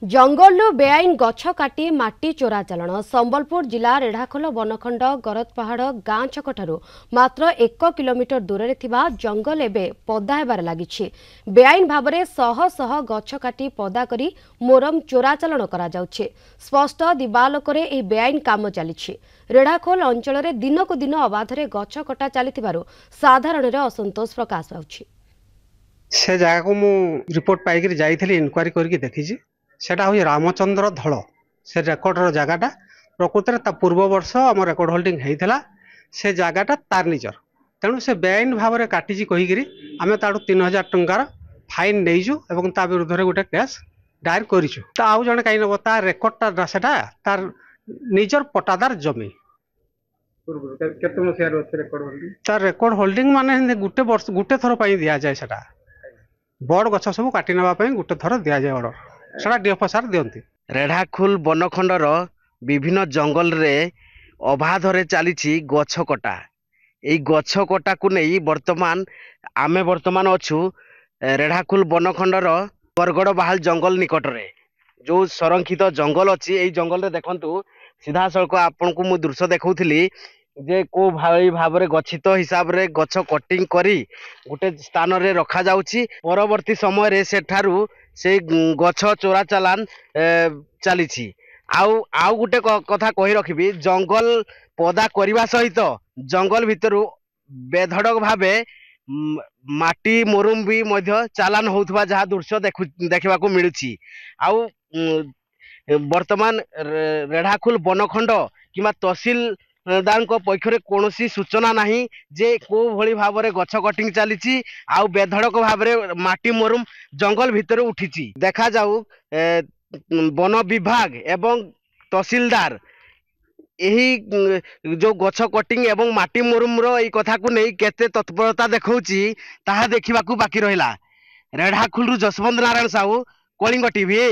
जंगलू बेआईन गछ काटी माटी चोराचालाण संबलपुर जिला रेढ़ाखोल बनखंड गरतपहाड़ गाँ छकठारू मात्र 1 किलोमीटर दूर थिबा जंगल एबे पदा हेबार लागिछि। बेआईन भावरे शह शह गछ काटी पदा करी मोरम चोराचालाण करा जाउछि। स्पष्ट दिबालोकरे एही बेआईन काम चलिछि। रेढ़ाखोल अंचल रे दिनकु दिन अबाधरे गछ कटा चलिथिबारु साधारण रे असंतोष प्रकाश पाउछि। से जगह को मु रिपोर्ट पाइक जाइली इनक्वारी करके देखी सेटा हूँ रामचंद्र धल से रेकर्डर जगहटा प्रकृत पूर्व वर्ष आम रेकर्ड होल्डिंग होता से जगहटा तार निजर तेणु से बेआईन भाव में काटी कहीकि आम ताड़ू 3000 टंकार फाइन नहींजु और ता विरुद्ध में गोटे केस दायर करूँ। आउ जड़े कहीं नब तार रेकर्डटा से तार निजर पटादार जमी तार रेकर्ड होल्डिंग माने गोटे वर्ष गोटे थर दि जाए से बड़ गछ सब काटी नापी गोटे थर दि जाए अर्डर से डीएफओ दिखती। रेढ़ाखोल बनखंडर विभिन्न जंगल रे अबाधरे चली गछ कटा यही गछ कटा को नहीं वर्तमान आमे वर्तमान अच्छु रेढ़ाखोल बनखंडर बरगड़ बाहाल जंगल निकट रे जो संरक्षित जंगल अच्छी यही जंगल रे देखंतु सीधा सड़क आपन को मु दृश्य देखौथिली जे को भाव में गच्छित हिसाब रे गछ कटिंग करी गोटे स्थान रे रखा जाउची। परवर्ती समय रे सेठारू से गछ चोरा चालान चली आउ गोटे कथा कही रखी जंगल पदा करने सहित जंगल भितर बेधड़क भावे माटी मोरुम भी चालान होउथबा जहाँ दृश्य देखा मिलूची। आउ वर्तमान रेढ़ाखोल बनखंड किंवा तहसीलदार पक्षरे कौन सूचना नहीं जे को भली भाव में गछ कटिंग चली आउ बेधड़क भाव में माटी मोरुम जंगल भितर उठी देखा जाऊ वन विभाग एवं तहसीलदार यही जो गछ कटिंग एवं माटी मोरुम रो कथा को नहीं केते तत्परता देखौची ताहा देखिबाकू बाकी रहिला। रेढ़ाखोल जसवंत नारायण साहू, कलिंग टीवी।